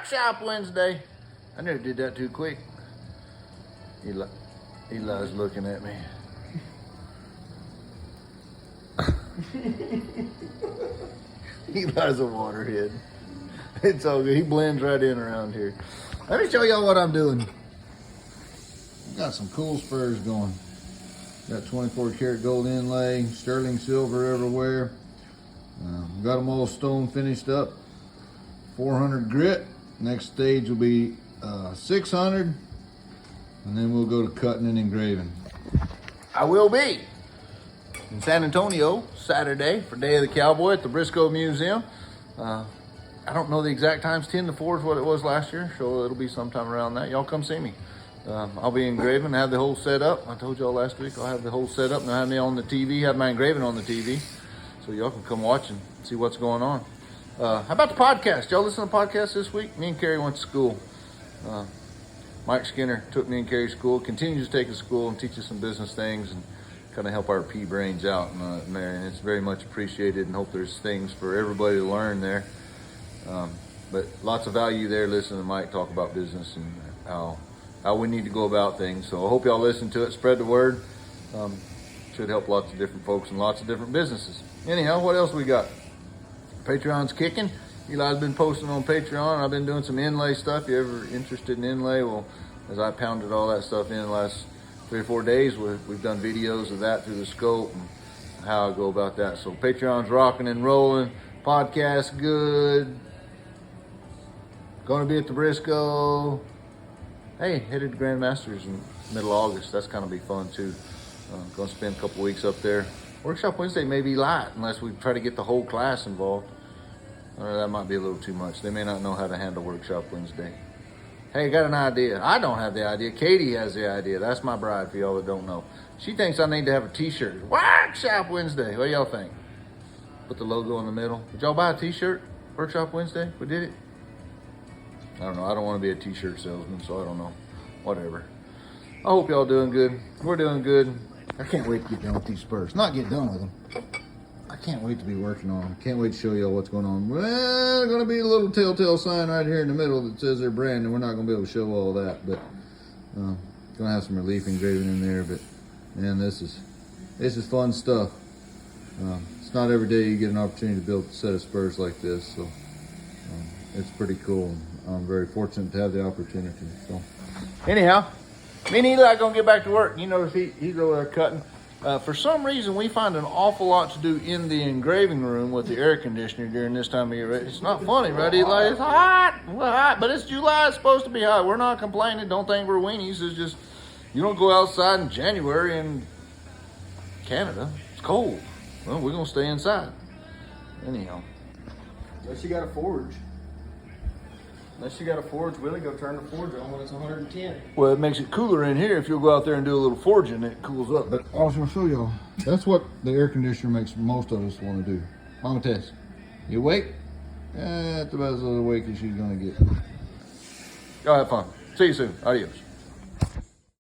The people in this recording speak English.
Workshop Wednesday. I never did that too quick. Eli's looking at me. Eli's a waterhead. It's all good. He blends right in around here. Let me show y'all what I'm doing. Got some cool spurs going. Got 24 karat gold inlay, sterling silver everywhere. Got them all stone finished up. 400 grit. Next stage will be 600. And then we'll go to cutting and engraving. I will be in San Antonio Saturday for Day of the Cowboy at the Briscoe Museum. I don't know the exact times. 10 to 4 is what it was last year, so it'll be sometime around that. Y'all come see me. I'll be engraving, have the whole set up. I told y'all last week I'll have the whole set up and have me on the TV, have my engraving on the TV, so y'all can come watch and see what's going on. How about the podcast? Y'all listen to the podcast this week? Me and Carrie went to school. Mike Skinner took me and Carrie to school, continues to take us to school and teach us some business things and kind of help our pea brains out in there. And it's very much appreciated, and hope there's things for everybody to learn there. But lots of value there listening to Mike talk about business and how we need to go about things. So I hope y'all listen to it, spread the word. Should help lots of different folks and lots of different businesses. Anyhow, what else we got? Patreon's kicking. Eli's been posting on Patreon. I've been doing some inlay stuff. If you're ever interested in inlay, well, as I pounded all that stuff in the last 3 or 4 days, we've done videos of that through the scope and how I go about that. So Patreon's rocking and rolling. Podcast good. Going to be at the Briscoe. Hey, headed to Grand Masters in middle of August. That's kind of be fun too. Going to spend a couple weeks up there. Workshop Wednesday may be light unless we try to get the whole class involved. That might be a little too much. They may not know how to handle Workshop Wednesday. Hey, got an idea. I don't have the idea. Katie has the idea. That's my bride, for y'all that don't know. She thinks I need to have a t-shirt. Workshop Wednesday. What do y'all think? Put the logo in the middle. Did y'all buy a t-shirt? Workshop Wednesday? We did it? I don't know. I don't want to be a t-shirt salesman, so I don't know. Whatever. I hope y'all doing good. We're doing good. I can't wait to get done with these spurs. Not get done with them. I can't wait to be working on them. Can't wait to show y'all what's going on. Well, there's going to be a little telltale sign right here in the middle that says they're brand, and we're not going to be able to show all that. But going to have some relief engraving in there. But man, this is fun stuff. It's not every day you get an opportunity to build a set of spurs like this, so it's pretty cool. I'm very fortunate to have the opportunity. So anyhow, me and Eli gonna get back to work. You notice he's over there cutting. For some reason, we find an awful lot to do in the engraving room with the air conditioner during this time of year. It's not funny, right, Eli? It's hot. We're hot, but it's July. It's supposed to be hot. We're not complaining. Don't think we're weenies. It's just, you don't go outside in January in Canada. It's cold. Well, we're going to stay inside. Anyhow. Unless you got a forge. Willie, go turn the forge on when it's 110. Well, it makes it cooler in here if you'll go out there and do a little forging. It cools up. But I was going to show y'all. That's what the air conditioner makes most of us want to do. Mama Tess, you awake? That's about as awake as she's going to get. Y'all have fun. See you soon. Adios.